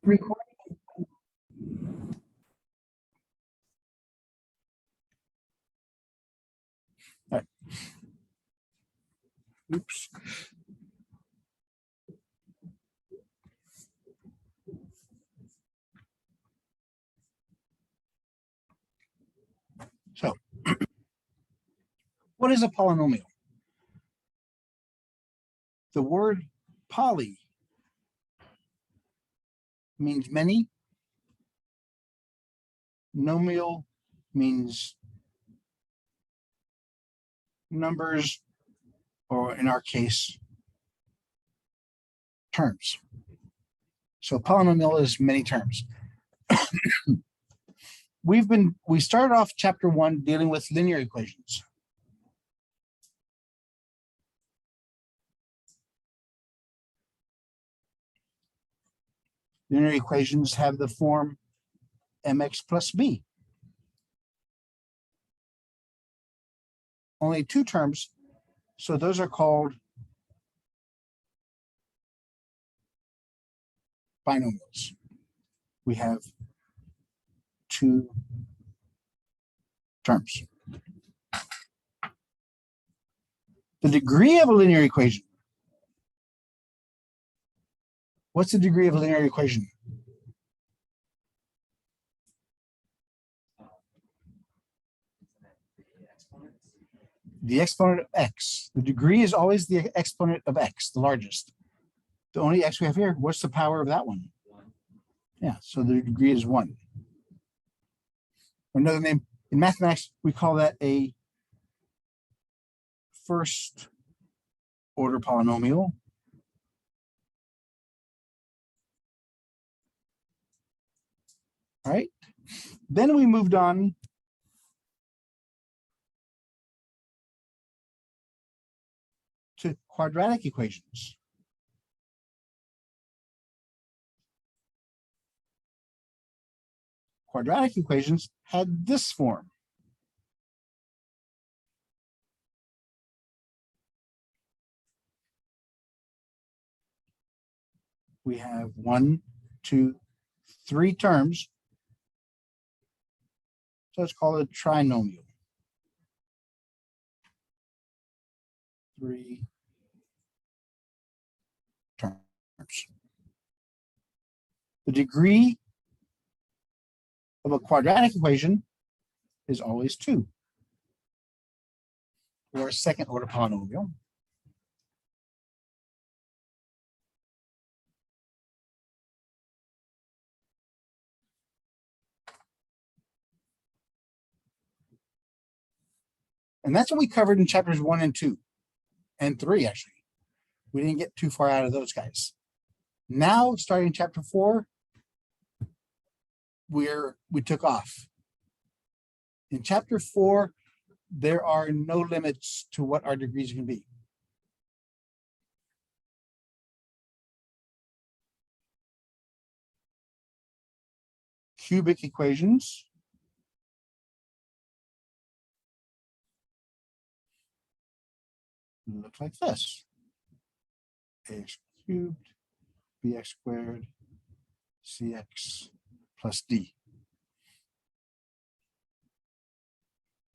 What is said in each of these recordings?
Recording. All right. Oops. So, what is a polynomial? The word poly means many. Nomial means numbers, or in our case, terms. So polynomial is many terms. We started off chapter 1 dealing with linear equations. Linear equations have the form mx plus b. Only two terms, so those are called binomials. We have two terms. The degree of a linear equation. What's the degree of a linear equation? The exponent of x. The degree is always the exponent of x, the largest. The only x we have here, what's the power of that one? Yeah, so the degree is 1. Another name, in mathematics, we call that a first order polynomial. All right, then we moved on to quadratic equations. Quadratic equations had this form. We have 1, 2, 3 terms. So let's call it a trinomial. 3 terms. The degree of a quadratic equation is always 2, or a second order polynomial. And that's what we covered in chapters 1 and 2, and 3, actually. We didn't get too far out of those guys. Now, starting chapter 4, we took off. In chapter 4, there are no limits to what our degrees can be. Cubic equations. Look like this. Ax cubed, bx squared, cx plus d.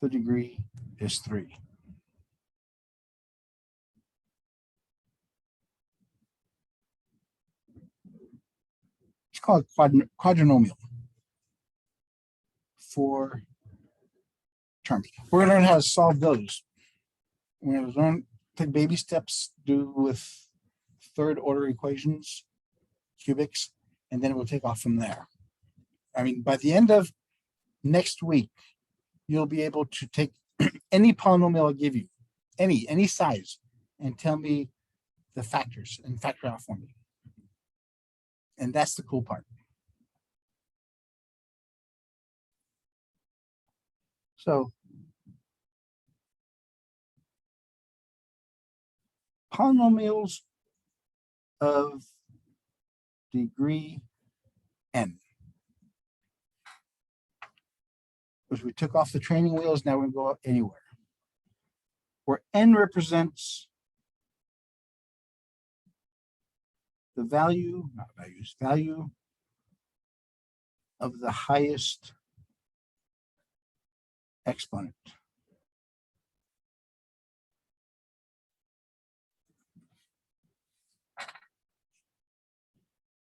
The degree is 3. It's called quadrinomial. 4 terms. We're going to learn how to solve those. We're going to learn, take baby steps, do with third order equations, cubics, and then we'll take off from there. I mean, by the end of next week, you'll be able to take any polynomial I'll give you, any size, and tell me the factors and factor out for me. And that's the cool part. So polynomials of degree n. Because we took off the training wheels, now we're going to go up anywhere. Where n represents the value, not values, value of the highest exponent.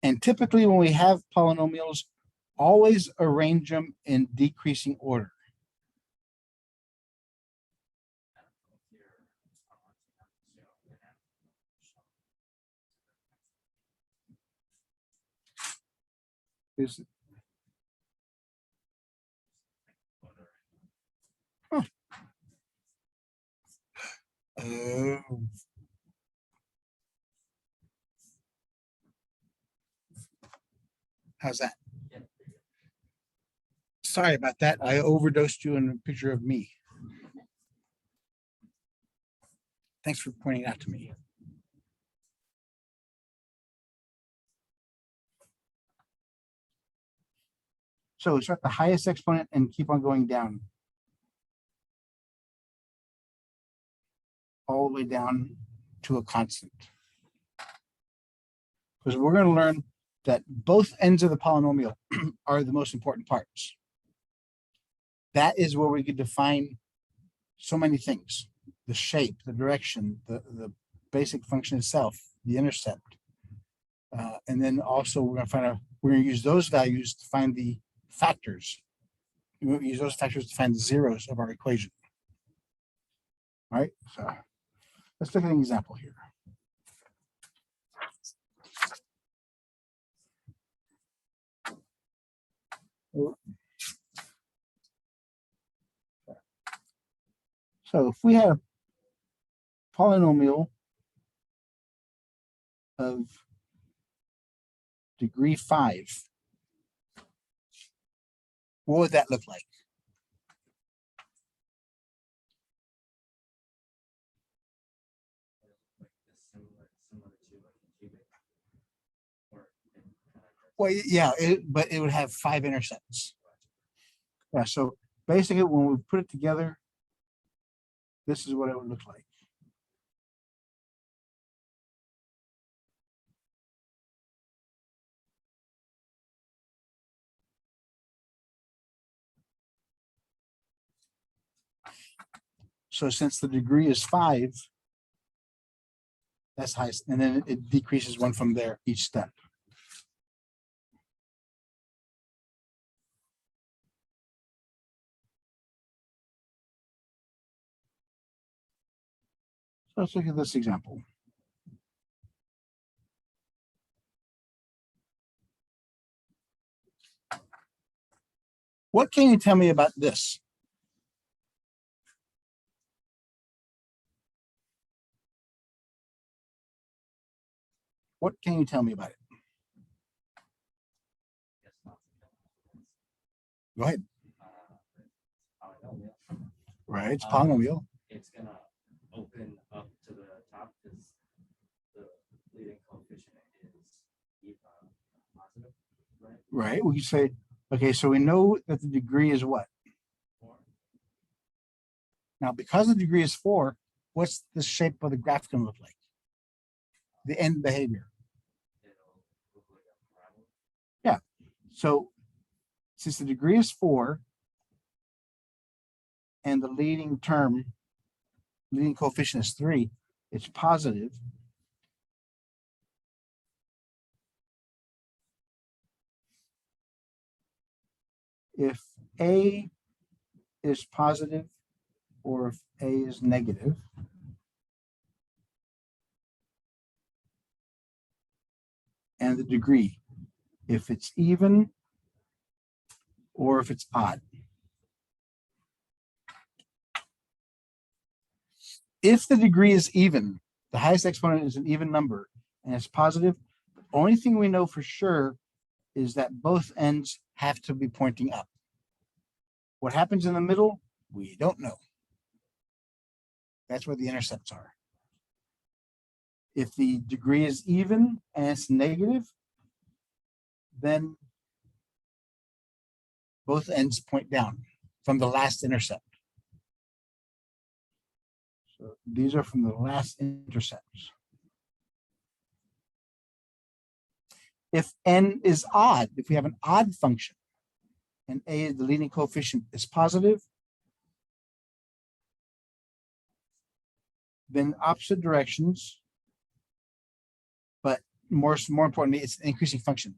And typically when we have polynomials, always arrange them in decreasing order. Huh. How's that? Sorry about that. I overdosed you in a picture of me. Thanks for pointing out to me. So start the highest exponent and keep on going down. All the way down to a constant. Because we're going to learn that both ends of the polynomial are the most important parts. That is where we could define so many things: the shape, the direction, the basic function itself, the intercept. And then also we're going to use those values to find the factors. We're going to use those factors to find the zeros of our equation. All right, so let's look at an example here. So if we had a polynomial of degree 5, what would that look like? Well, yeah, but it would have 5 intercepts. Yeah, so basically when we put it together, this is what it would look like. So since the degree is 5, that's highest, and then it decreases 1 from there each step. So let's look at this example. What can you tell me about this? What can you tell me about it? Go ahead. Right, it's polynomial. It's gonna open up to the top because the leading coefficient is positive, right? Right, we could say, okay, so we know that the degree is what? 4. Now, because the degree is 4, what's the shape of the graph going to look like? The end behavior. It'll look like a parabola. Yeah. So since the degree is 4 and the leading coefficient is 3, it's positive. If A is positive or if A is negative, and the degree, if it's even or if it's odd. If the degree is even, the highest exponent is an even number and it's positive, the only thing we know for sure is that both ends have to be pointing up. What happens in the middle, we don't know. That's where the intercepts are. If the degree is even and it's negative, then both ends point down from the last intercept. So these are from the last intercepts. If n is odd, if we have an odd function, and A, the leading coefficient, is positive, then opposite directions, but more importantly, it's an increasing function.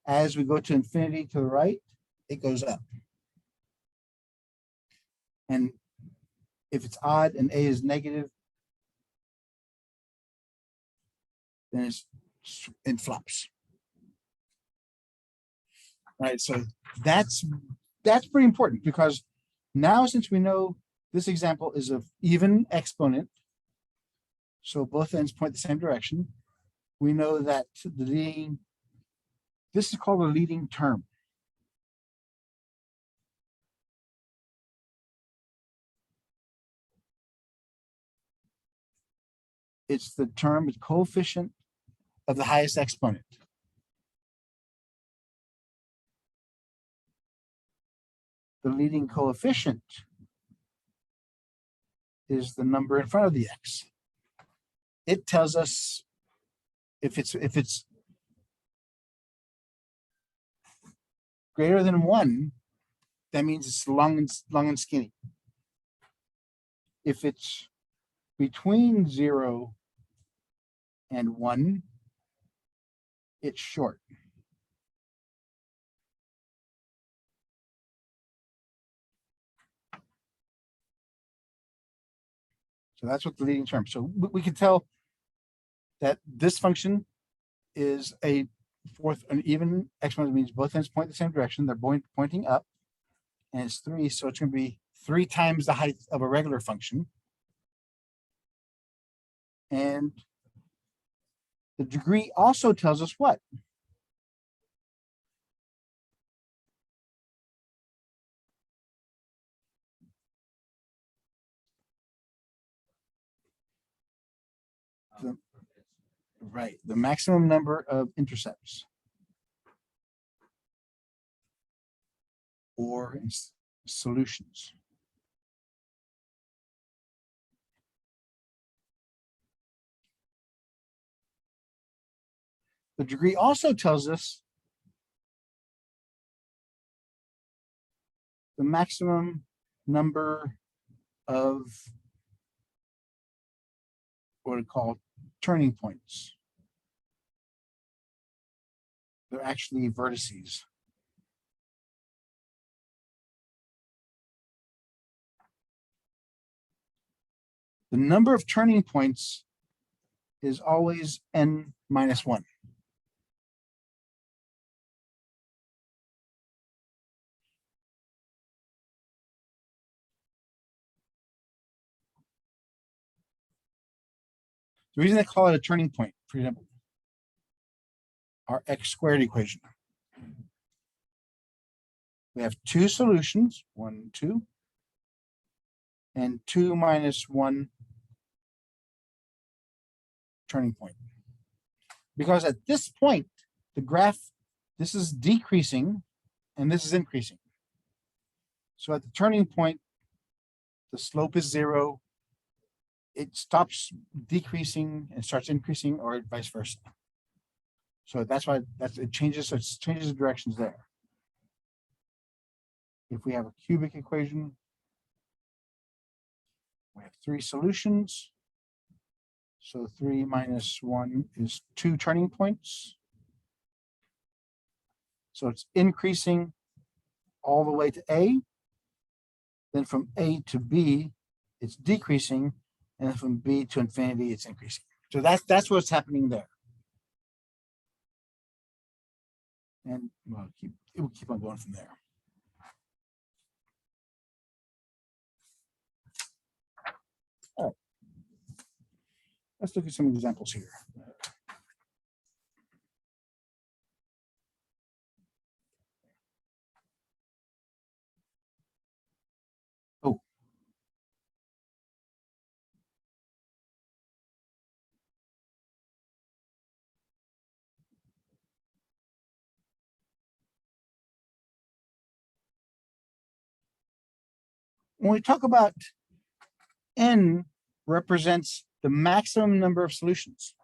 As we go to infinity to the right, it goes up. And if it's odd and A is negative, then it flops. Right, so that's pretty important, because now, since we know this example is of even exponent, so both ends point the same direction, we know that this is called a leading term. It's the term, the coefficient of the highest exponent. The leading coefficient is the number in front of the x. It tells us if it's greater than 1, that means it's long and skinny. If it's between 0 and 1, it's short. So that's what the leading term. So we can tell that this function is an even exponent, means both ends point the same direction. They're pointing up, and it's 3, so it's going to be 3 times the height of a regular function. And the degree also tells us what? Right, the maximum number of intercepts or solutions. The degree also tells us the maximum number of what we call turning points. They're actually vertices. The number of turning points is always n minus 1. The reason they call it a turning point, for example, our x squared equation. We have 2 solutions, 1, 2, and 2 minus 1 turning point. Because at this point, the graph, this is decreasing and this is increasing. So at the turning point, the slope is 0. It stops decreasing and starts increasing, or vice versa. So that's why it changes. So it changes the directions there. If we have a cubic equation, we have 3 solutions. So 3 minus 1 is 2 turning points. So it's increasing all the way to A. Then from A to B, it's decreasing. And then from B to infinity, it's increasing. So that's what's happening there. And well, it will keep on going from there. All right. Let's look at some examples here. Oh. When we talk about n represents the maximum number of solutions,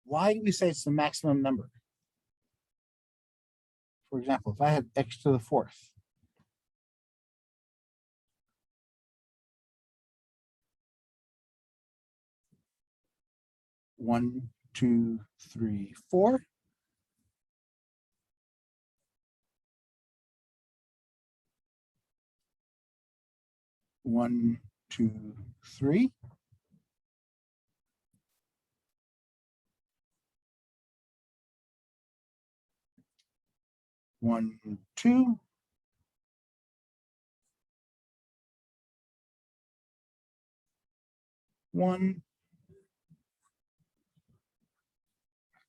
why do we say it's the maximum number? For example, if I had x to the fourth, one, two, three, four. One, two, three. One, two. One.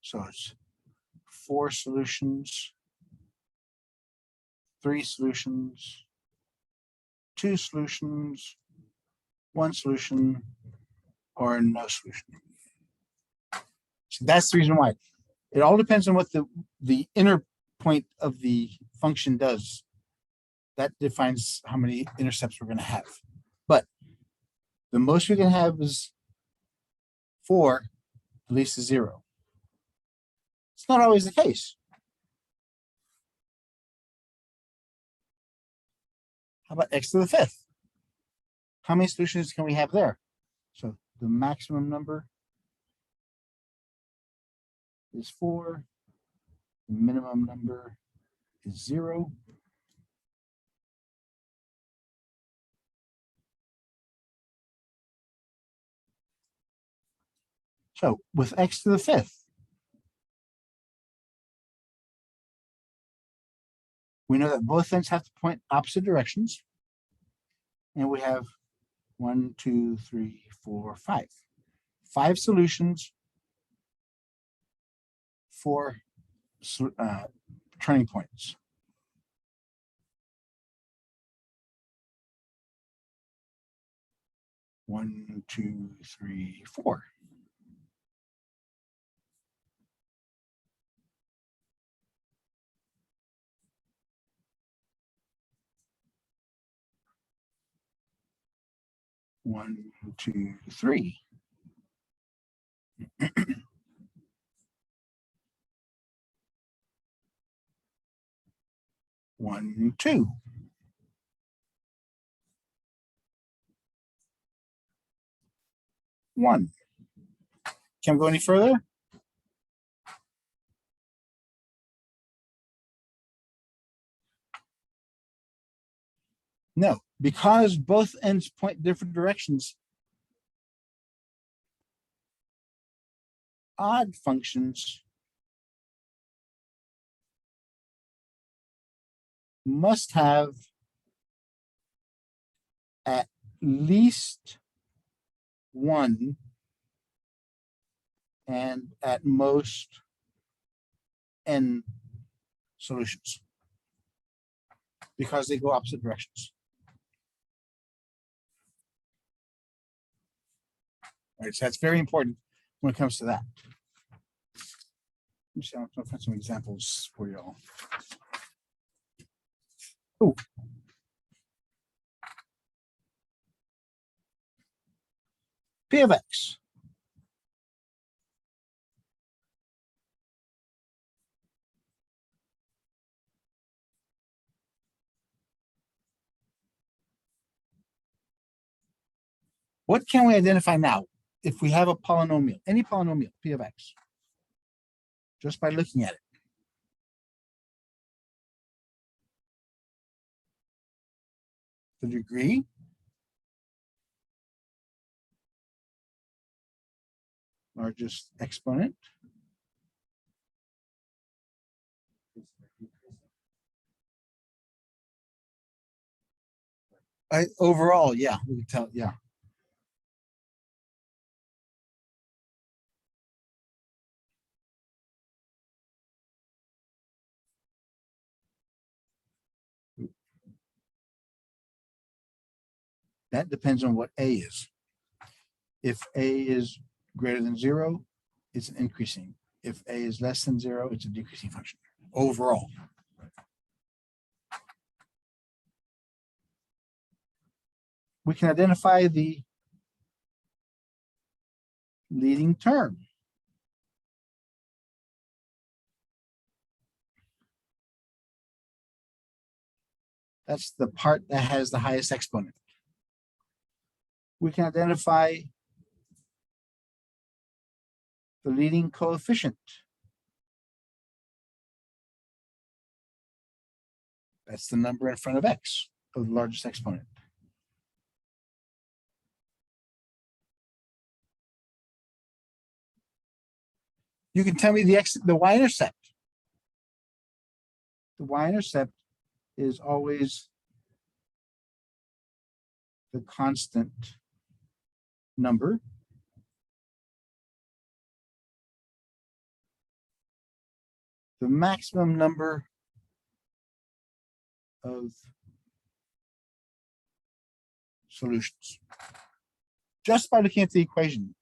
So it's 4 solutions, 3 solutions, 2 solutions, 1 solution, or no solution. So that's the reason why. It all depends on what the inner point of the function does. That defines how many intercepts we're going to have. But the most we can have is 4, the least is 0. It's not always the case. How about x to the 5th? How many solutions can we have there? So the maximum number is 4. The minimum number is 0. So with x to the 5th, we know that both ends have to point opposite directions. And we have 1, 2, 3, 4, 5. 5 solutions, 4 turning points. One, two, three, 4. One, two, 3. One, 2. One. Can we go any further? No, because both ends point different directions. Odd functions must have at least 1 and at most n solutions because they go opposite directions. All right, so that's very important when it comes to that. Let me see, I'll find some examples for you all. Oh. P of x. What can we identify now if we have a polynomial, any polynomial, P of x, just by looking at it? The degree, largest exponent, overall, yeah, we can tell, yeah. That depends on what A is. If A is greater than 0, it's an increasing. If A is less than 0, it's a decreasing function overall. We can identify the leading term. That's the part that has the highest exponent. We can identify the leading coefficient. That's the number in front of x, of the largest exponent. You can tell me the y-intercept. The y-intercept is always the constant number the maximum number of solutions just by looking at the equation.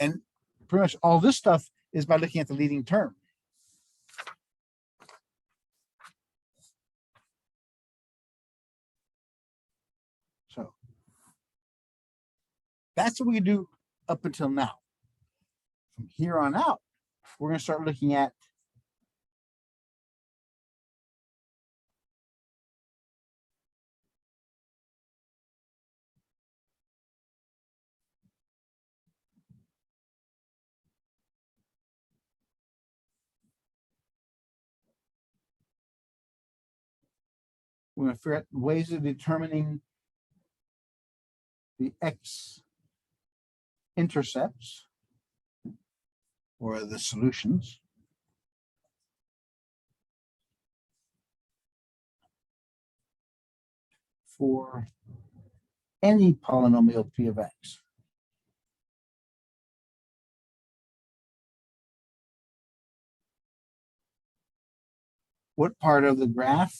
And pretty much all this stuff is by looking at the leading term. So that's what we do up until now. From here on out, we're going to start looking at we're going to figure out ways of determining the x-intercepts or the solutions for any polynomial p of x. What part of the graph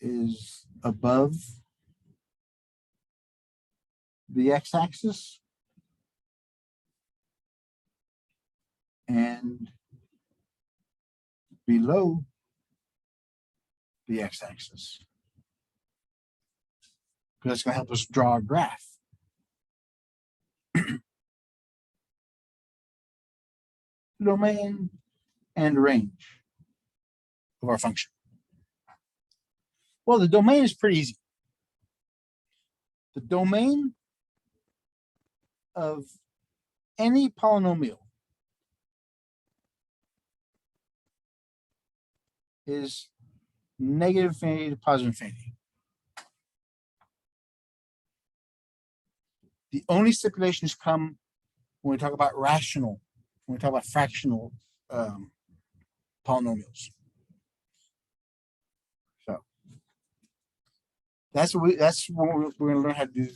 is above the x-axis and below the x-axis? Because that's going to help us draw a graph. Domain and range of our function. Well, the domain is pretty easy. The domain of any polynomial is negative infinity to positive infinity. The only stipulations come when we talk about rational, when we talk about fractional polynomials. So that's what we're going to learn how to do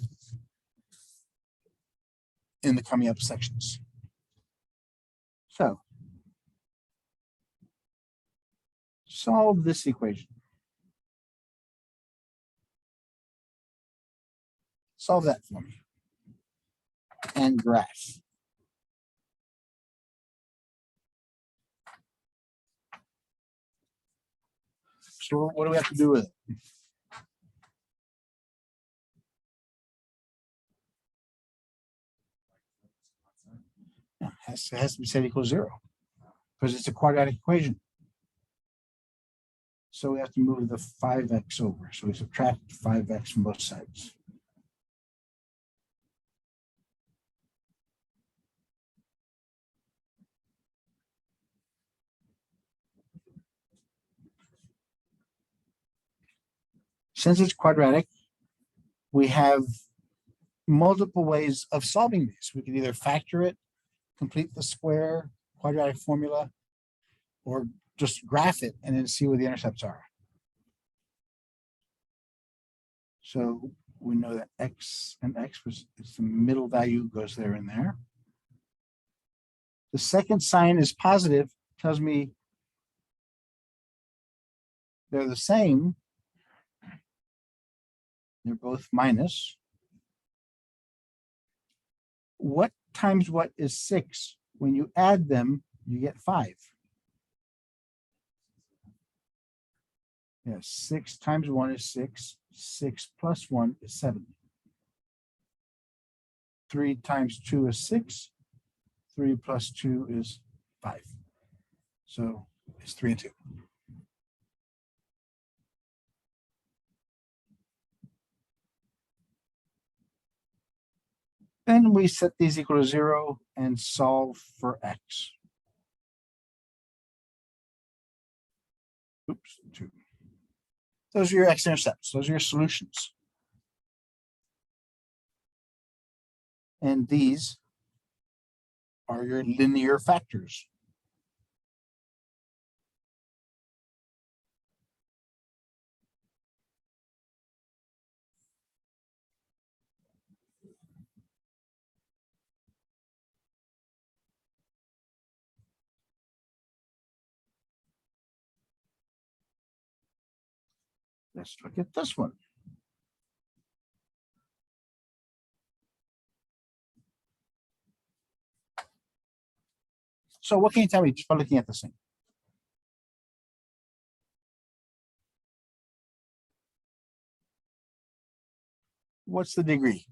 in the coming up sections. So solve this equation. Solve that for me. And graph. So what do we have to do with it? Yeah, it has to be set equal to 0 because it's a quadratic equation. So we have to move the 5x over. So we subtract 5x from both sides. Since it's quadratic, we have multiple ways of solving these. We can either factor it, complete the square quadratic formula, or just graph it and then see where the intercepts are. So we know that x and x was it's the middle value goes there and there. The second sign is positive, tells me they're the same. They're both minus. What times what is 6? When you add them, you get 5. Yes, 6 times 1 is 6. 6 plus 1 is 7. 3 times 2 is 6. 3 plus 2 is 5. So it's 3 and 2. Then we set these equal to 0 and solve for x. Oops, 2. Those are your x-intercepts. Those are your solutions. And these are your linear factors. Let's look at this one. So what can you tell me just by looking at this thing? What's the degree?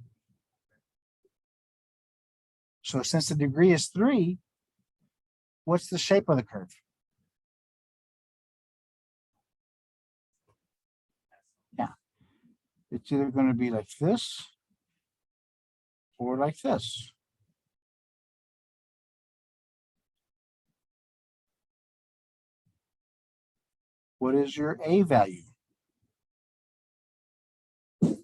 So since the degree is 3, what's the shape of the curve? Yeah. It's either going to be like this or like this. What is your A value? The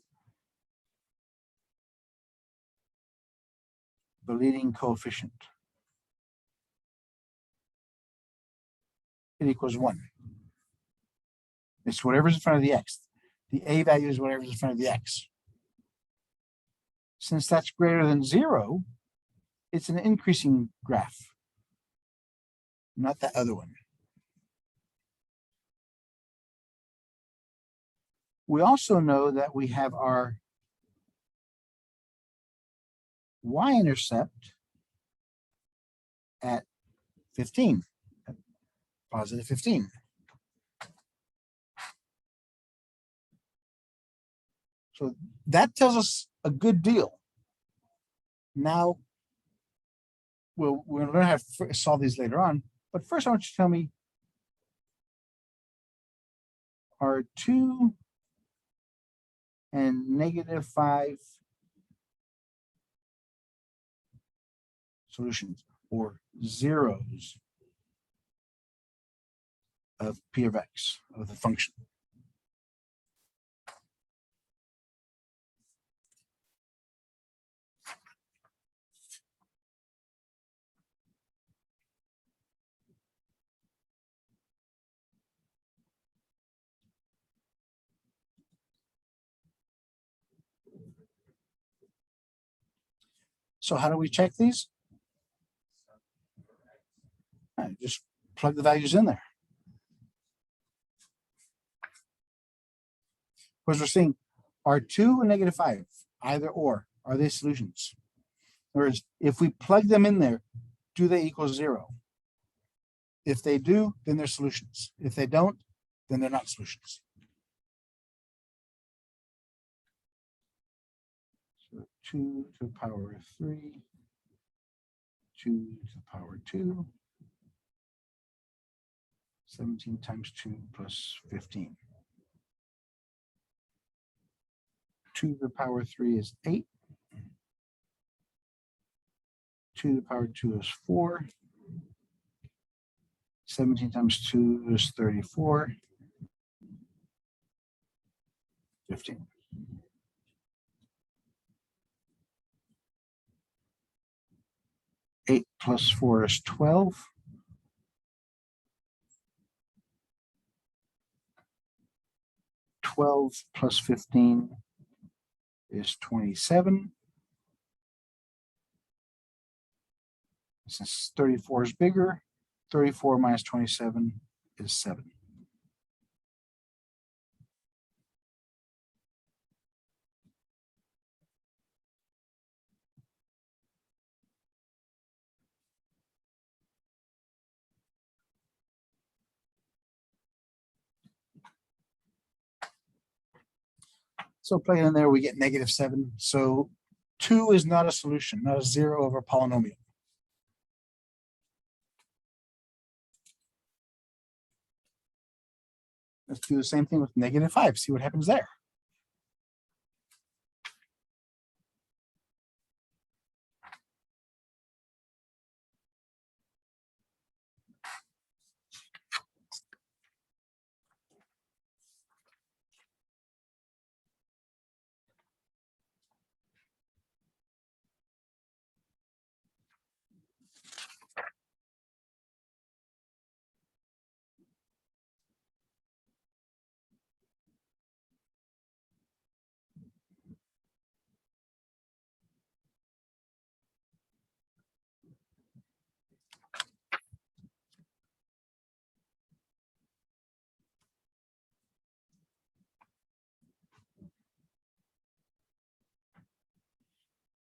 leading coefficient. It equals 1. It's whatever's in front of the x. The A value is whatever's in front of the x. Since that's greater than 0, it's an increasing graph, not that other one. We also know that we have our y-intercept at 15, at positive 15. So that tells us a good deal. Now, we're going to learn how to solve these later on, but first I want you to tell me, are 2 and -5 solutions or zeros of P of X, of the function? So how do we check these? Just plug the values in there. Because we're seeing, are 2 and -5, either or, are they solutions? In other words, if we plug them in there, do they equal 0? If they do, then they're solutions. If they don't, then they're not solutions. So 2 to the power of 3, 2 to the power of 2, 17 times 2 plus 15. 2 to the power of 3 is 8. 2 to the power of 2 is 4. 17 times 2 is 34. 15. Eight plus 4 is 12. 12 plus 15 is 27. Since 34 is bigger, 34 minus 27 is 7. So plug it in there, we get -7. So 2 is not a solution, not a 0 over polynomial. Let's do the same thing with -5, see what happens there.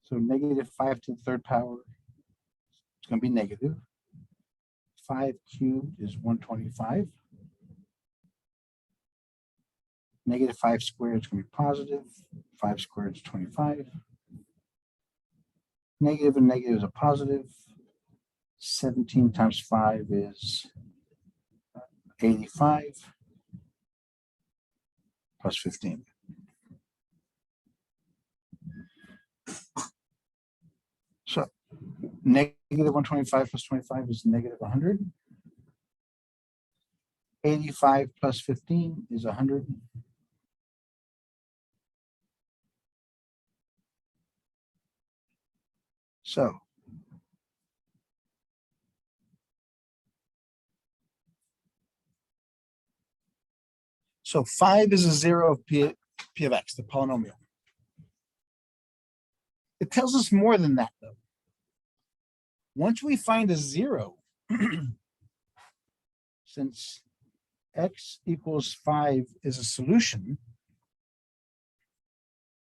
So -5 to the third power, it's going to be negative. 5 cubed is 125. -5 squared is going to be positive. 5 squared is 25. Negative and negative is a positive. 17 times 5 is 85 plus 15. So -125 plus 25 is -100. 85 plus 15 is 100. So So 5 is a 0 of P of X, the polynomial. It tells us more than that, though. Once we find a 0, since X equals 5 is a solution,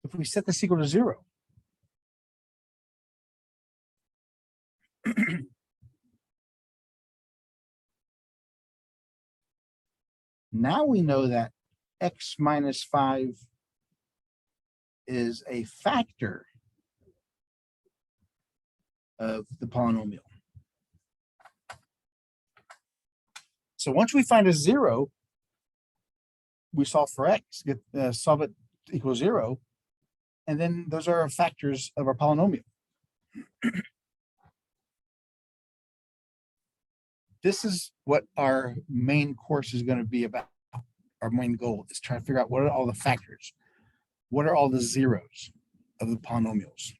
if we set this equal to 0, now we know that X minus 5 is a factor of the polynomial. So once we find a 0, we solve for X, solve it equals 0, and then those are our factors of our polynomial. This is what our main course is going to be about. Our main goal is trying to figure out what are all the factors, what are all the zeros of the polynomials.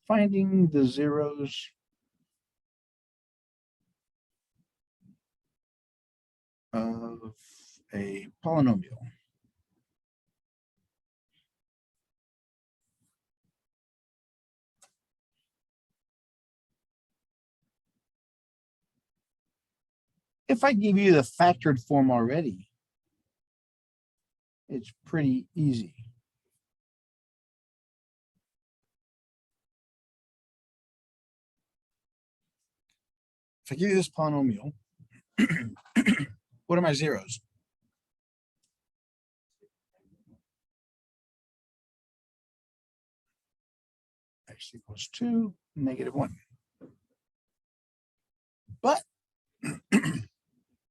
Finding the zeros of a polynomial. If I give you the factored form already, it's pretty easy. If I give you this polynomial, what are my zeros? X equals 2, -1. But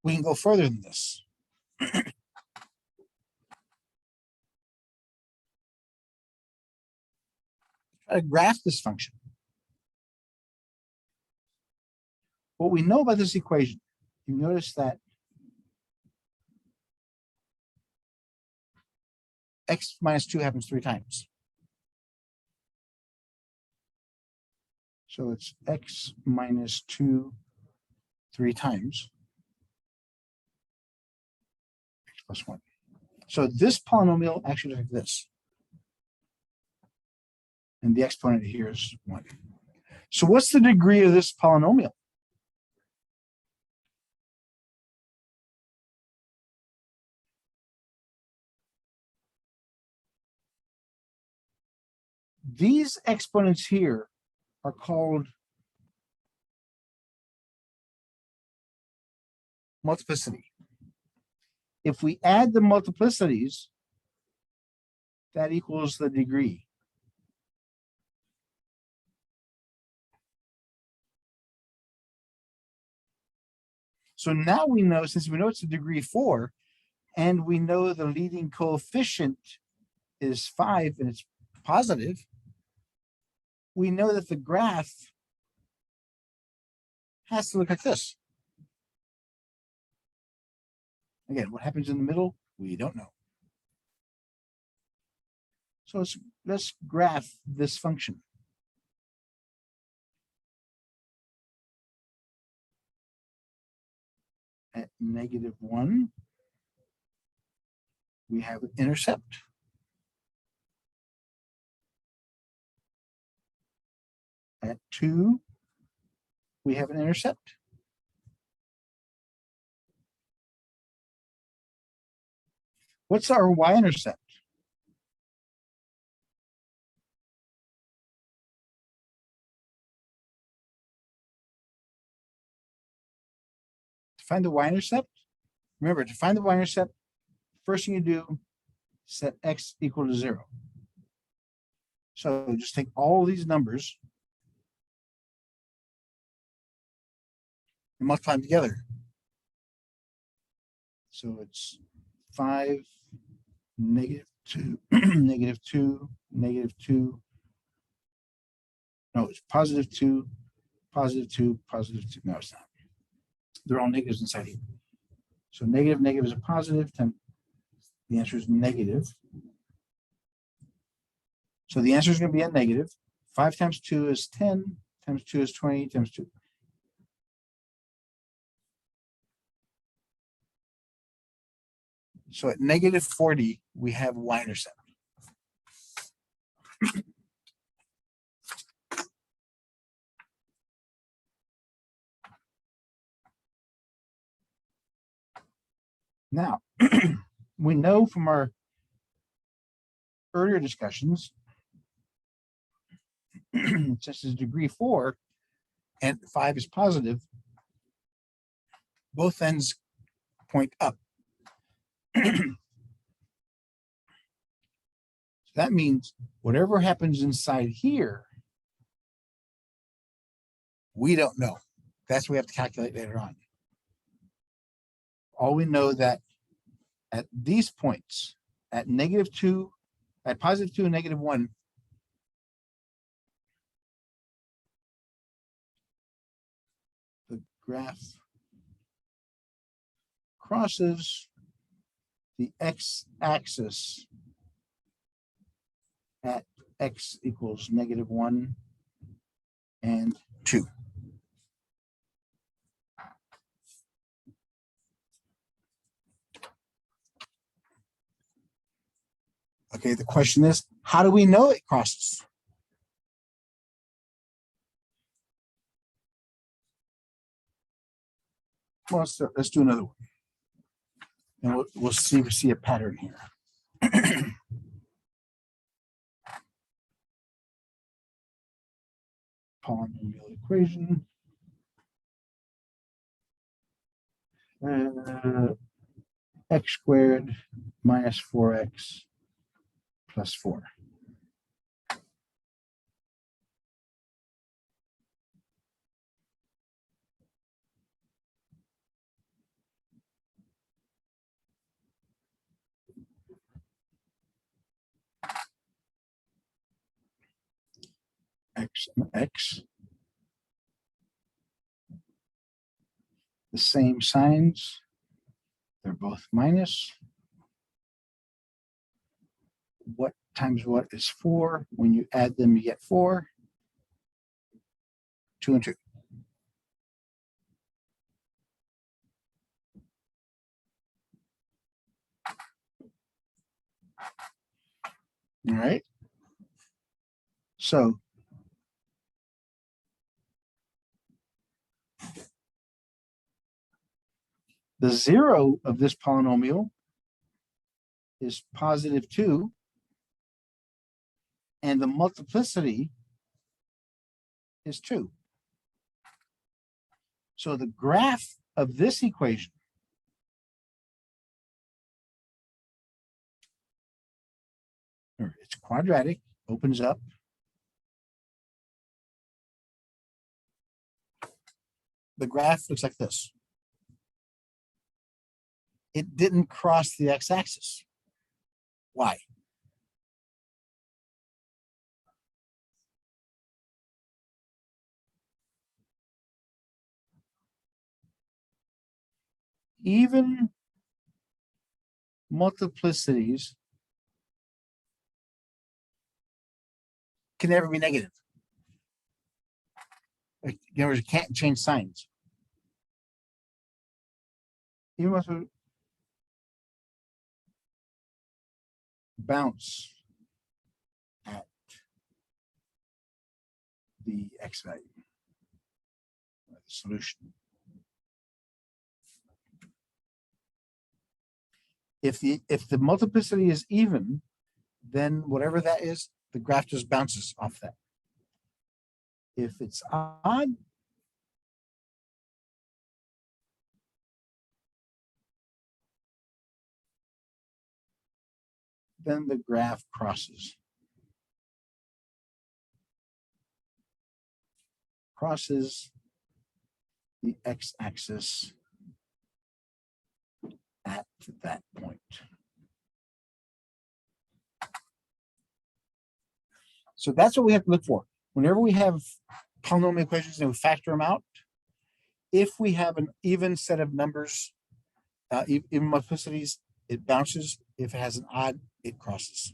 we can go further than this. Try to graph this function. What we know about this equation, you notice that X minus 2 happens 3 times. So it's X minus 2 3 times. X plus 1. So this polynomial actually looks like this. And the exponent here is 1. So what's the degree of this polynomial? These exponents here are called multiplicity. If we add the multiplicities, that equals the degree. So now we know, since we know it's a degree 4, and we know the leading coefficient is 5 and it's positive, we know that the graph has to look like this. Again, what happens in the middle, we don't know. So let's graph this function. At -1, we have an intercept. At 2, we have an intercept. What's our y-intercept? To find the y-intercept, remember, to find the y-intercept, first thing you do, set x equal to 0. So just take all these numbers and multiply them together. So it's 5, -2, -2, -2. No, it's +2, +2, +2. No, it's not. They're all negatives inside here. So negative, negative is a positive. The answer is negative. So the answer is going to be a negative. 5 times 2 is 10, times 2 is 20, times 2. So at -40, we have y-intercept. Now, we know from our earlier discussions, since it's degree 4 and 5 is positive, both ends point up. So that means whatever happens inside here, we don't know. That's what we have to calculate later on. All we know that at these points, at -2, at +2 and -1, the graph crosses the x-axis at x equals -1 and 2. Okay, the question is, how do we know it crosses? Well, let's do another one. And we'll see a pattern here. Polynomial equation. X squared minus 4x plus 4. X and X. The same signs. They're both minus. What times what is 4? When you add them, you get 4. 2 and 2. All right. So the 0 of this polynomial is +2, and the multiplicity is 2. So the graph of this equation it's quadratic, opens up. The graph looks like this. it didn't cross the x-axis. Why? Even multiplicities can never be negative. Like, in other words, you can't change signs. You must bounce at the x value, the solution. If the multiplicity is even, then whatever that is, the graph just bounces off that. If it's odd, then the graph crosses. Crosses the x-axis at that point. So that's what we have to look for. Whenever we have polynomial equations and we factor them out, if we have an even set of numbers, even multiplicities, it bounces. If it has an odd, it crosses.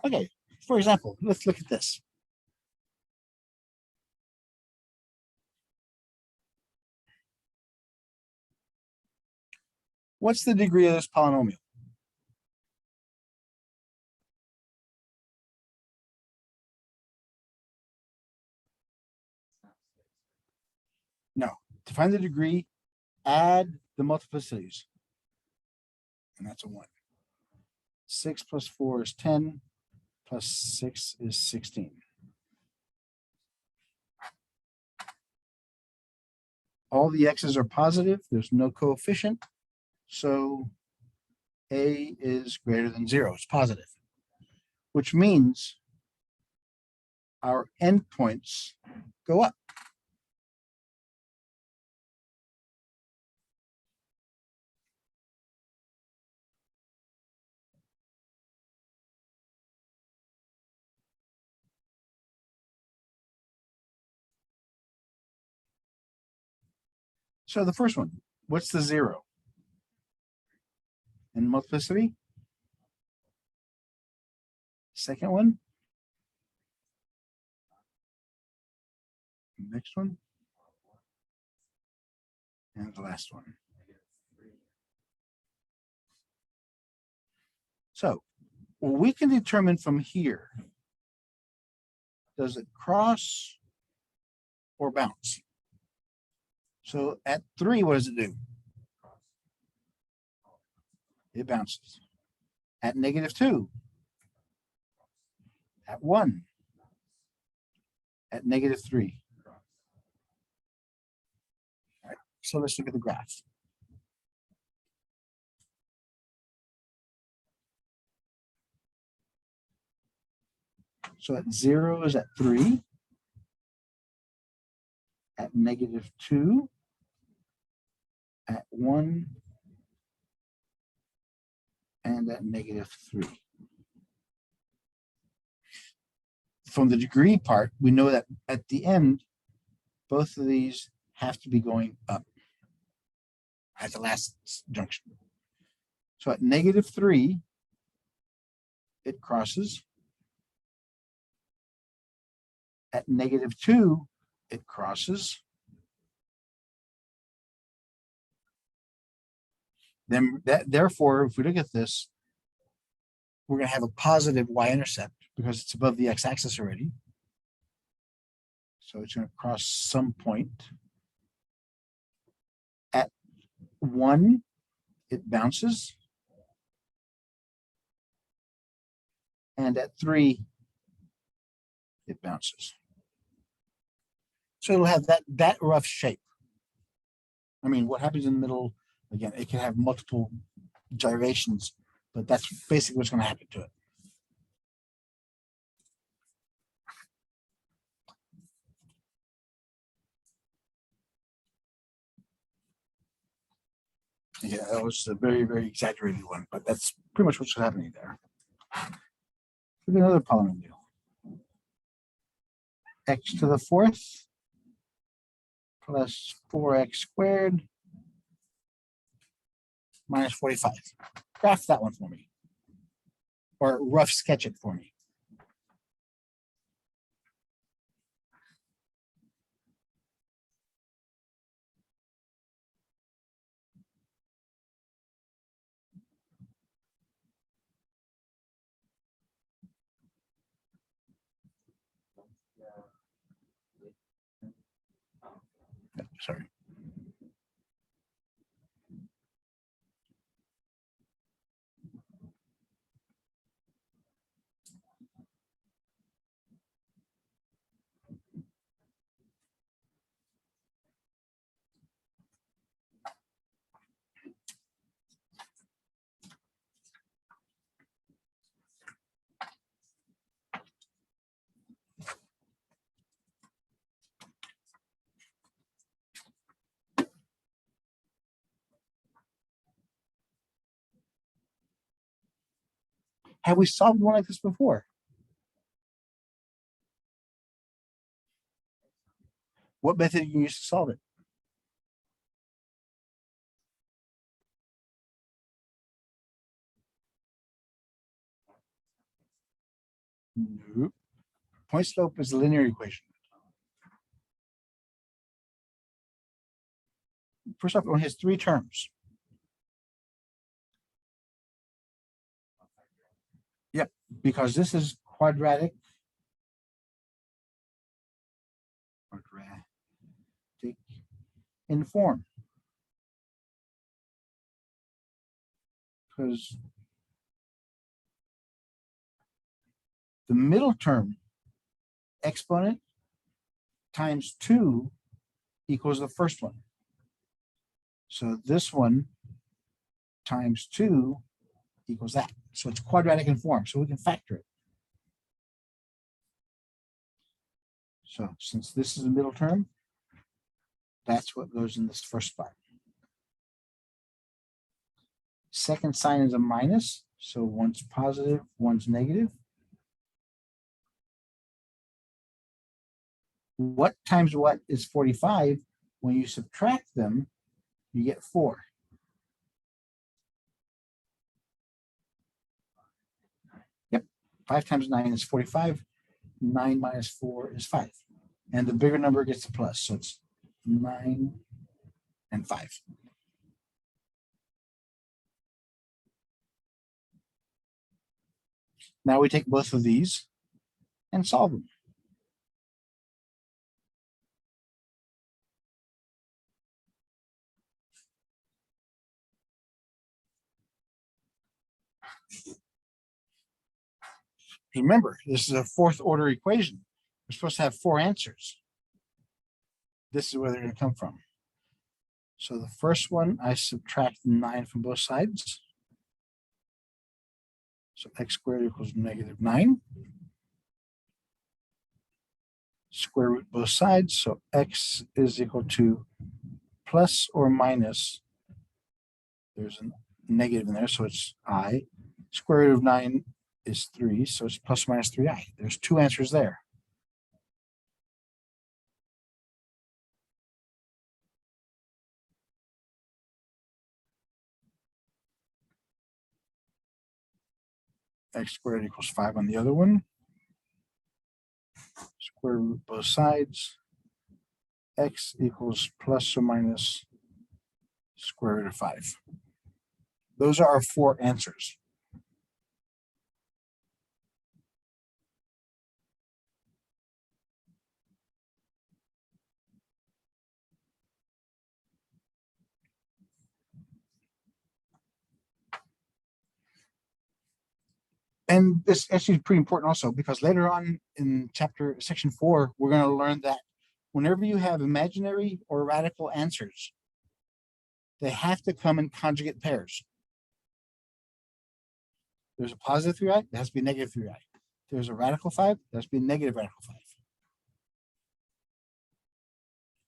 Okay, for example, let's look at this. What's the degree of this polynomial? No. To find the degree, add the multiplicities. And that's a 1. 6 plus 4 is 10, plus 6 is 16. All the x's are positive. There's no coefficient. So a is greater than 0. It's positive, which means our endpoints go up. So the first one, what's the 0? In multiplicity? Second one? Next one? And the last one. So we can determine from here, does it cross or bounce? So at 3, what does it do? It bounces. At -2, at 1, at -3. All right, so let's look at the graph. So at 0 is at 3, at -2, at 1, and at -3. From the degree part, we know that at the end, both of these have to be going up at the last junction. So at -3, it crosses. At -2, it crosses. Then therefore, if we look at this, we're going to have a positive y-intercept because it's above the x-axis already. So it's going to cross some point. At 1, it bounces. and at 3, it bounces. So it'll have that rough shape. I mean, what happens in the middle, again, it can have multiple gyrations, but that's basically what's going to happen to it. Yeah, that was a very, very exaggerated one, but that's pretty much what's happening there. Look at another polynomial. X to the 4th plus 4x squared minus 45. Graph that one for me. Or rough sketch it for me. Sorry. Have we solved one like this before? What method did you use to solve it? Nope. Point slope is a linear equation. First off, it only has 3 terms. Yep, because this is quadratic in form. Because the middle term, exponent times 2 equals the first one. So this one times 2 equals that. So it's quadratic in form, so we can factor it. So since this is the middle term, that's what goes in this first spot. Second sign is a minus, so one's positive, one's negative. What times what is 45? When you subtract them, you get 4. Yep, 5 times 9 is 45. 9 minus 4 is 5. And the bigger number gets a plus, so it's 9 and 5. Now we take both of these and solve them. Remember, this is a 4th order equation. We're supposed to have 4 answers. This is where they're going to come from. So the first one, I subtract 9 from both sides. So x squared equals negative 9. Square root both sides, so x is equal to plus or minus. There's a negative in there, so it's I. Square root of 9 is 3, so it's plus or minus 3i. There's 2 answers there. X squared equals 5 on the other one. Square root both sides. X equals plus or minus square root of 5. Those are our 4 answers. And this actually is pretty important also, because later on in section 4, we're going to learn that whenever you have imaginary or radical answers, they have to come in conjugate pairs. There's a positive 3i, there has to be a negative 3i. There's a radical 5, there has to be a negative radical 5.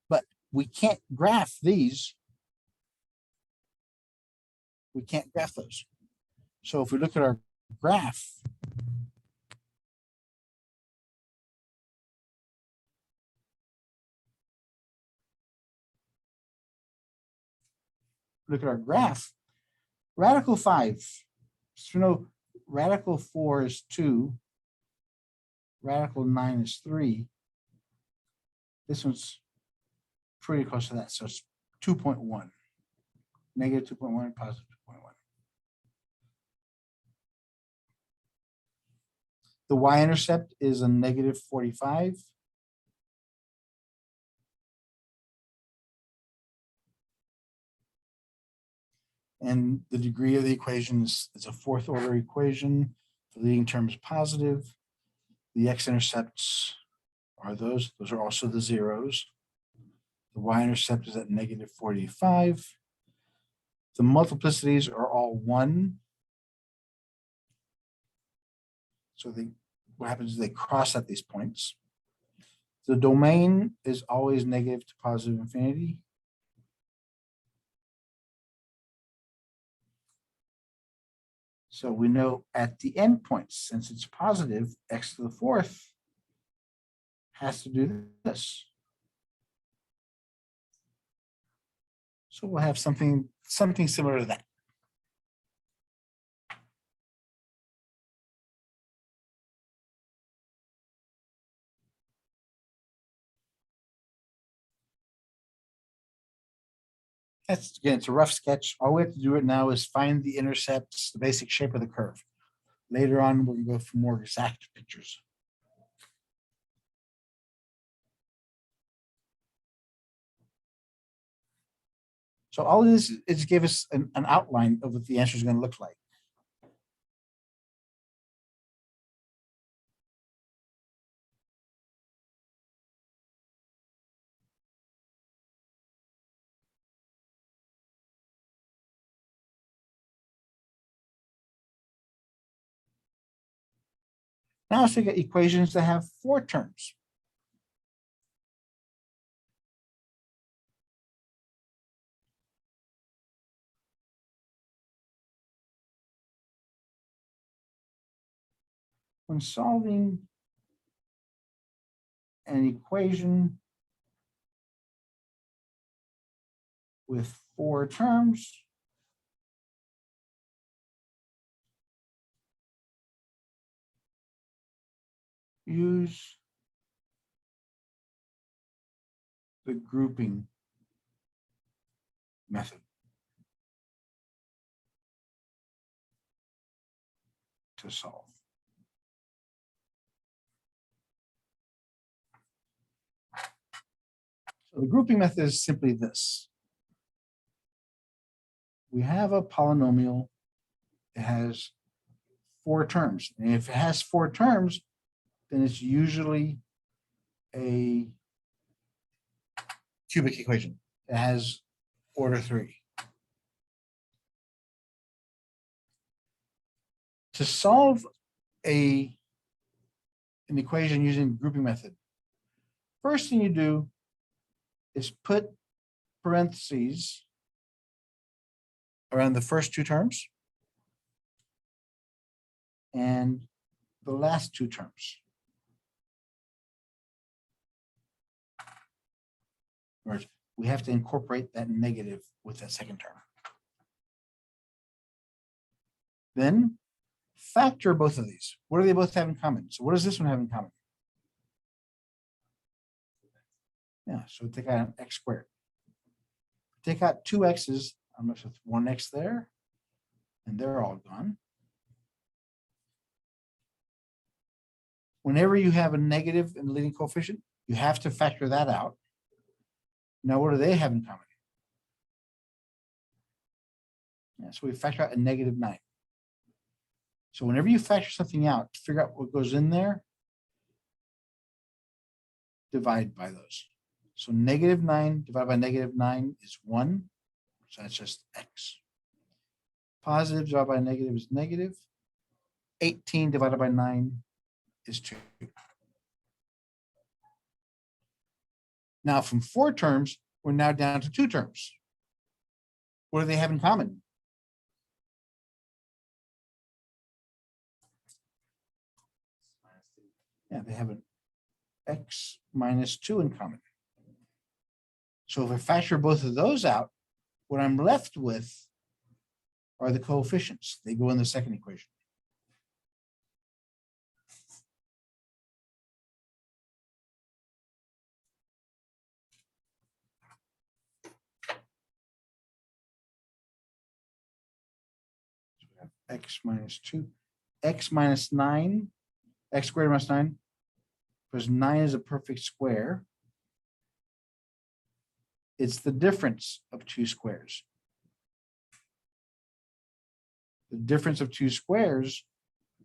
But we can't graph these. We can't graph those. So if we look at our graph, radical 5. So no, radical 4 is 2. Radical 9 is 3. This one's pretty close to that. So it's 2.1. Negative 2.1, positive 2.1. The y-intercept is a negative 45. And the degree of the equation is a fourth order equation. The leading term is positive. The x-intercepts are those. Those are also the zeros. The y-intercept is at negative 45. The multiplicities are all 1. So what happens is they cross at these points. The domain is always negative to positive infinity. So we know at the endpoints, since it's positive, x to the fourth has to do this. So we'll have something similar to that. That's, again, it's a rough sketch. All we have to do right now is find the intercepts, the basic shape of the curve. Later on, we're going to go for more exact pictures. So all of this is give us an outline of what the answer is going to look like. Now let's look at equations that have 4 terms. When solving an equation with 4 terms, use the grouping method to solve. So the grouping method is simply this. We have a polynomial that has 4 terms. And if it has 4 terms, then it's usually a cubic equation. It has order 3. To solve an equation using the grouping method, first thing you do is put parentheses around the first 2 terms and the last 2 terms. We have to incorporate that negative with that second term. Then factor both of these. What do they both have in common? So what does this one have in common? Yeah, so take out an x squared. Take out 2 x's. I'm left with 1 x there, and they're all gone. Whenever you have a negative in the leading coefficient, you have to factor that out. Now, what do they have in common? Yeah, so we factor out a negative 9. So whenever you factor something out, figure out what goes in there, divide by those. So -9 divided by -9 is 1. So that's just x. Positive divided by negative is negative. 18 divided by 9 is 2. Now from 4 terms, we're now down to 2 terms. What do they have in common? Yeah, they have an x minus 2 in common. So if I factor both of those out, what I'm left with are the coefficients. They go in the second equation. So we have x minus 2, x minus 9, x squared minus 9, because 9 is a perfect square. It's the difference of 2 squares. The difference of 2 squares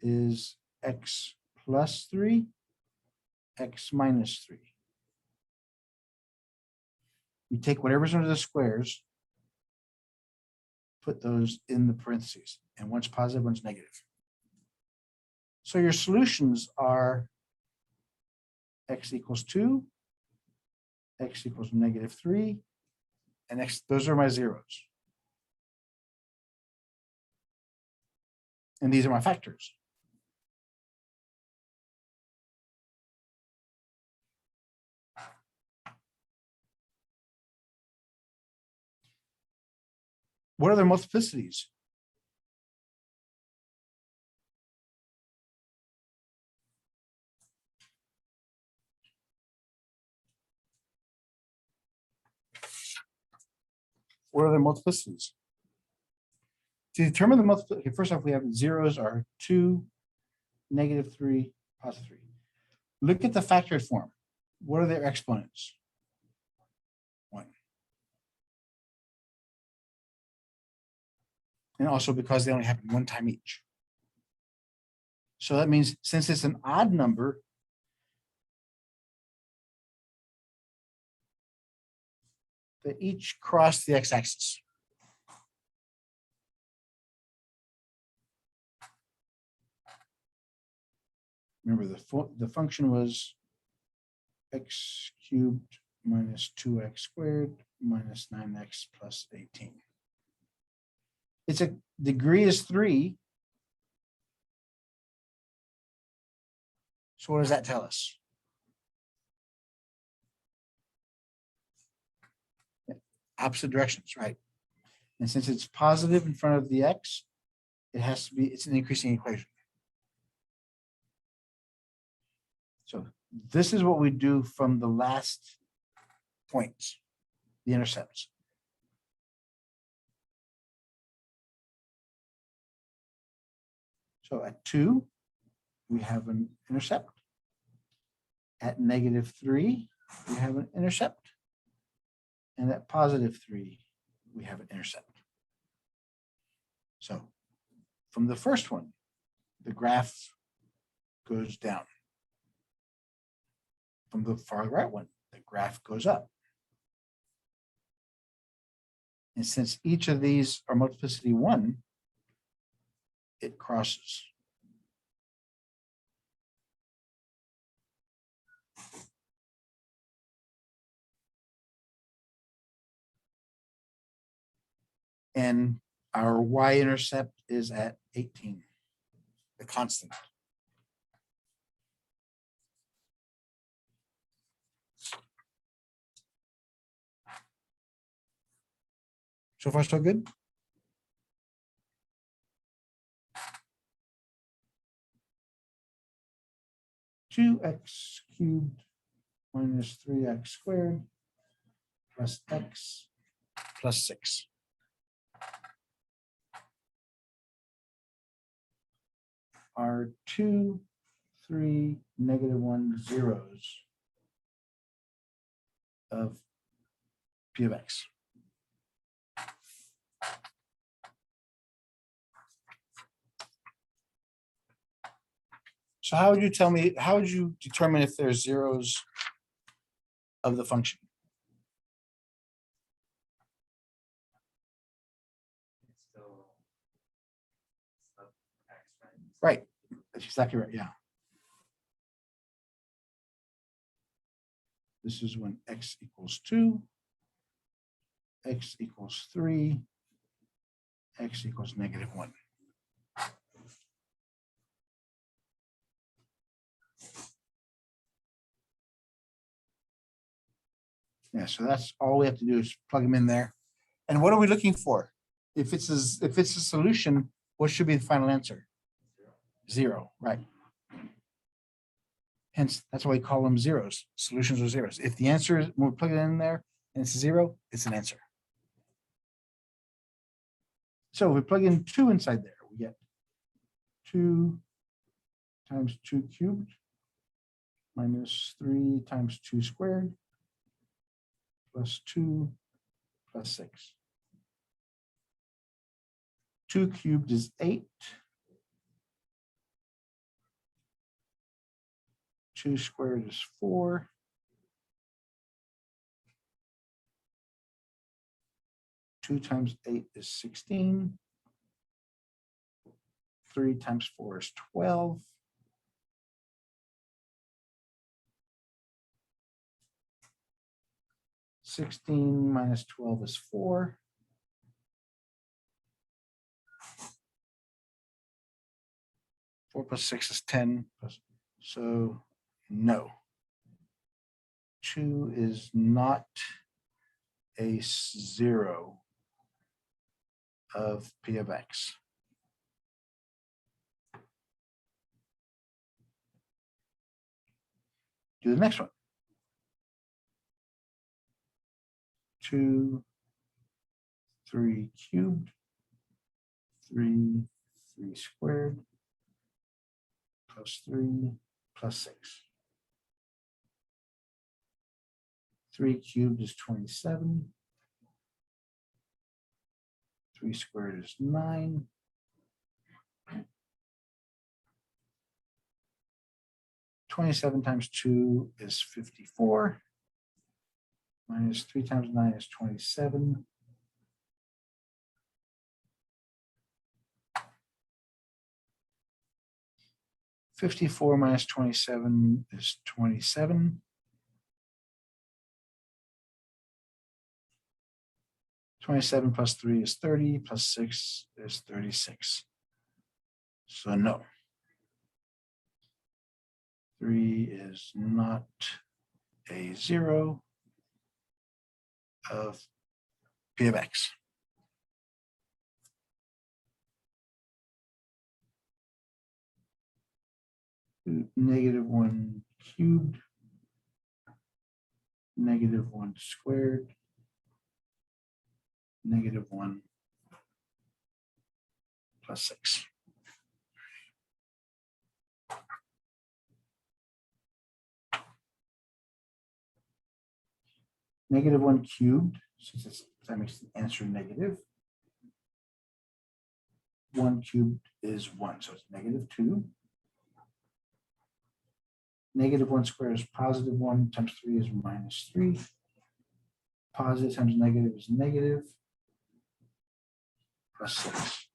is x plus 3, x minus 3. You take whatever's under the squares, put those in the parentheses, and one's positive, one's negative. So your solutions are x equals 2, x equals -3, and x, those are my zeros. And these are my factors. What are their multiplicities? What are their multiplicities? To determine the multiplicity, first off, we have zeros are 2, -3, +3. Look at the factored form. What are their exponents? 1. And also because they only happen one time each. So that means since it's an odd number, they each cross the x-axis. Remember, the function was x cubed minus 2x squared minus 9x plus 18. It's a degree is 3. So what does that tell us? Opposite directions, right? And since it's positive in front of the x, it has to be, it's an increasing equation. So this is what we do from the last points, the intercepts. So at 2, we have an intercept. At -3, we have an intercept. And at +3, we have an intercept. So from the first one, the graph goes down. From the far right one, the graph goes up. And since each of these are multiplicity 1, it crosses. And our y-intercept is at 18, the constant. So far, so good? Two x cubed minus 3x squared plus x plus 6. Are 2, 3, -1 zeros of p of x. So how would you tell me, how would you determine if there's zeros of the function? It's still sub x, right? Right, that's exactly right, yeah. This is when x equals 2, x equals 3, x equals -1. Yeah, so that's all we have to do is plug them in there. And what are we looking for? If it's a solution, what should be the final answer? 0, right? Hence, that's why we call them zeros. Solutions are zeros. If the answer is, when we plug it in there and it's 0, it's an answer. So if we plug in 2 inside there, we get 2 times 2 cubed minus 3 times 2 squared plus 2 plus 6. 2 cubed is 8. 2 squared is 4. 2 times 8 is 16. 3 times 4 is 12. 16 minus 12 is 4. 4 plus 6 is 10. So no. 2 is not a 0 of P of X. Do the next one. 2, 3 cubed, 3 squared, plus 3 plus 6. 3 cubed is 27. 3 squared is 9. 27 times 2 is 54. Minus 3 times 9 is 27. $54 minus 27 is 27. 27 plus 3 is 30, plus 6 is 36. So no. 3 is not a 0 of P of X. -1 cubed, -1 squared, -1 plus 6. -1 cubed, since that makes the answer negative. 1 cubed is 1, so it's -2. -1 squared is +1 times 3 is -3. Positive times negative is negative. Plus 6.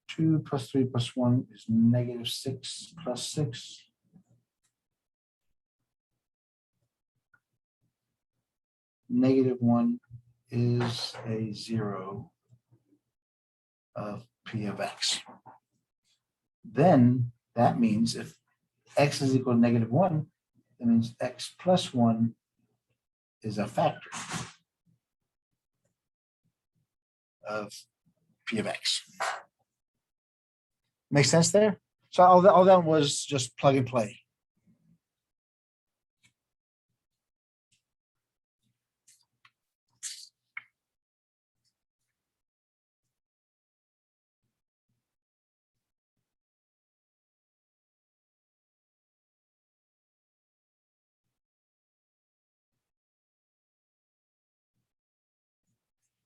2 plus 3 plus 1 is -6 plus 6. -1 is a 0 of P of X. Then that means if X is equal to -1, that means X plus 1 is a factor of P of X. Make sense there? So all that was just plug and play.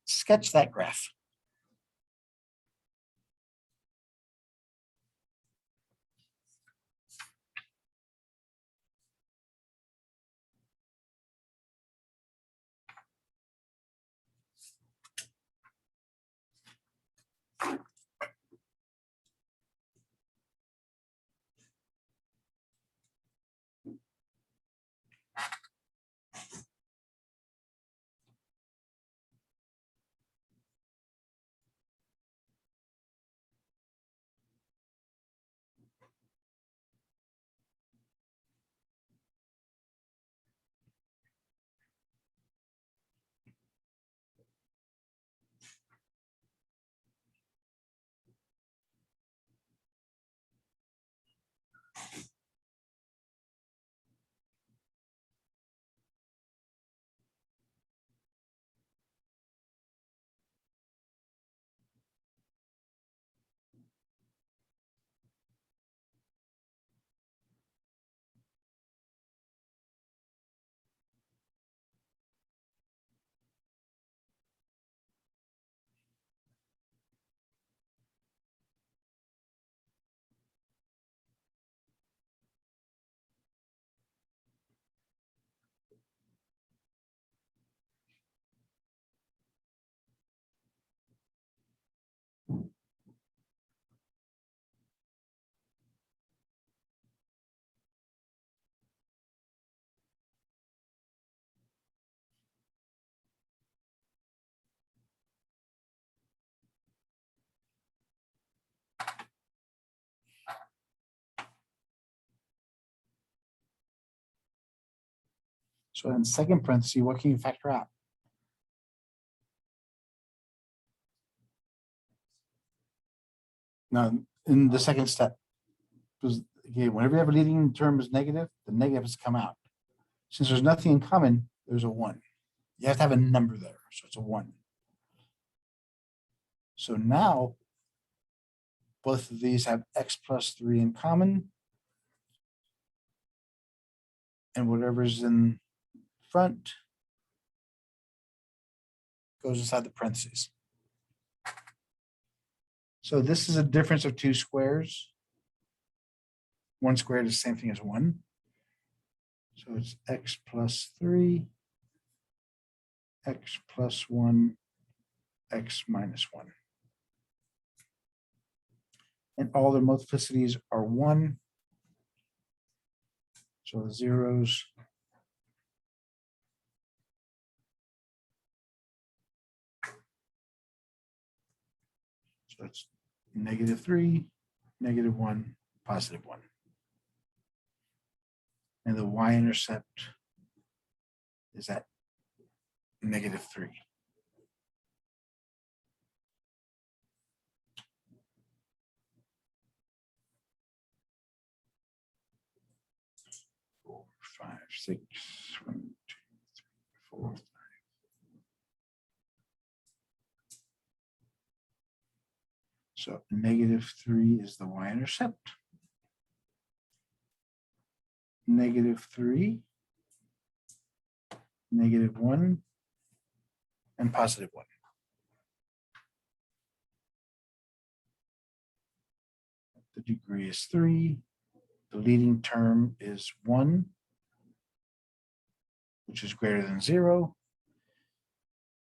Sketch that graph. So in second parenthesis, what can you factor out? Now, in the second step, because again, whenever you have a leading term is negative, the negative has come out. Since there's nothing in common, there's a 1. You have to have a number there, so it's a 1. So now, both of these have x plus 3 in common. And whatever's in front goes inside the parentheses. So this is a difference of 2 squares. 1 squared is the same thing as 1. So it's x plus 3, x plus 1, x minus 1. And all their multiplicities are 1. So the zeros. So it's -3, -1, +1. And the y-intercept is at -3. Four, 5, 6, 1, 2, 3, 4, 5. So -3 is the y-intercept. -3, -1, and +1. The degree is 3. The leading term is 1, which is greater than 0.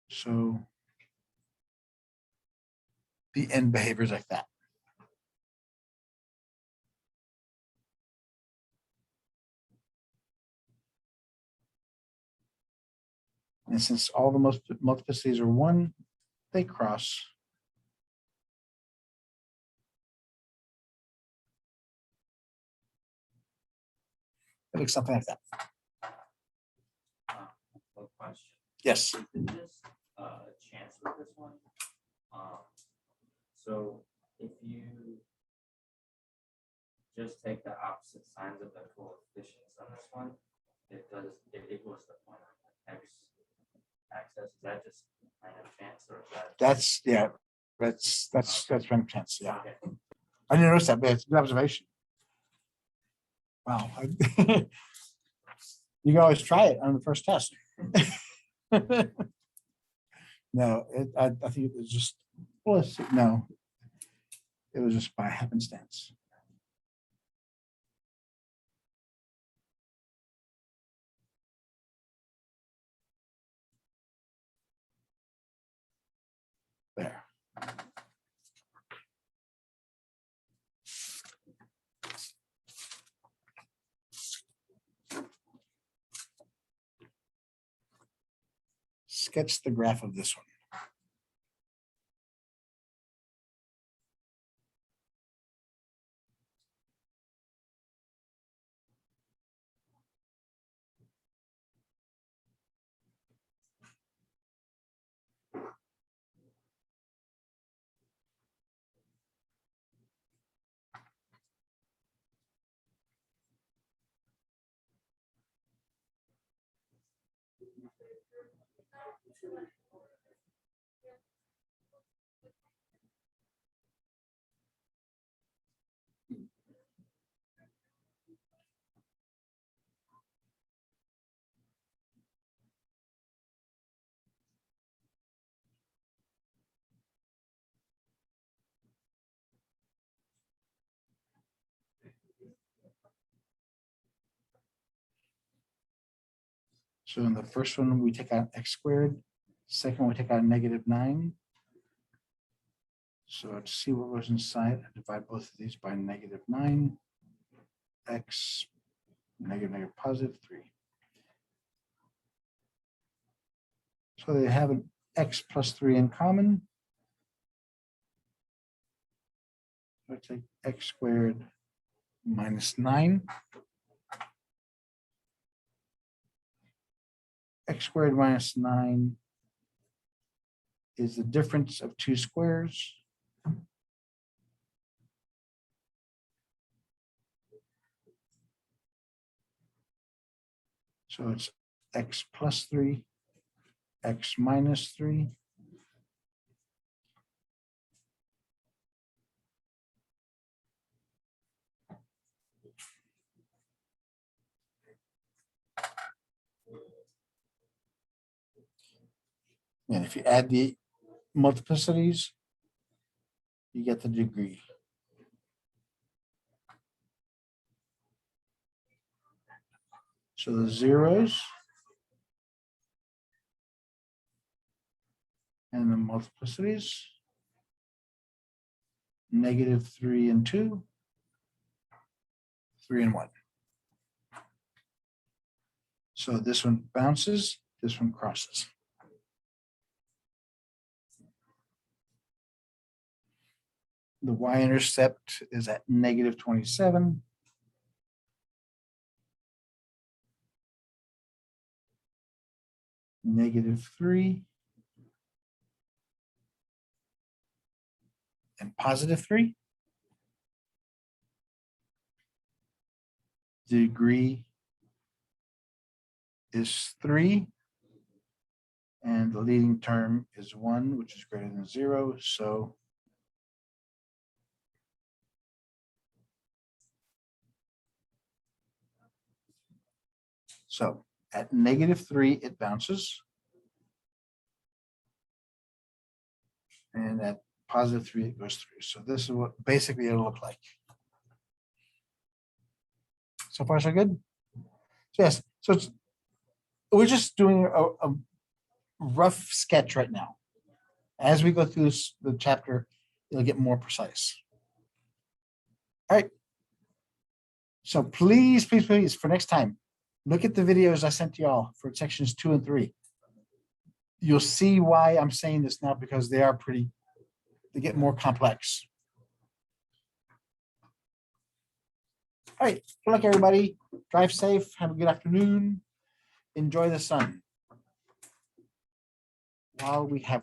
So the end behavior is like that. And since all the multiplicities are 1, they cross. It looks something like that. One question. Yes. Is this chance with this one? So if you just take the opposite signs of the coefficients on this one, it equals the point of x axis. Is that just random chance, or is that? That's random chance. Yeah. Okay. I didn't notice that, but it's a good observation. Wow. You can always try it on the first test. No, I think it was just, well, let's see. No, it was just by happenstance. There. Sketch the graph of this one. So in the first one, we take out x squared. Second one, we take out -9. So to see what was inside, I divide both of these by -9. X, negative, +3. So they have an x plus 3 in common. So I take x squared -9. x squared minus 9 is the difference of two squares. So it's x plus 3, x minus 3. And if you add the multiplicities, you get the degree. So the zeros and the multiplicities, -3 and 2, 3 and 1. So this one bounces, this one crosses. The y-intercept is at -27. -3. And +3. The degree is 3. And the leading term is 1, which is greater than 0. So at -3, it bounces. And at +3, it goes through. So this is what basically it'll look like. So far, so good? So yes, so we're just doing a rough sketch right now. As we go through the chapter, it'll get more precise. All right. So please, for next time, look at the videos I sent to y'all for sections 2 and 3. You'll see why I'm saying this now, because they get more complex. All right, good luck, everybody. Drive safe. Have a good afternoon. Enjoy the sun while we have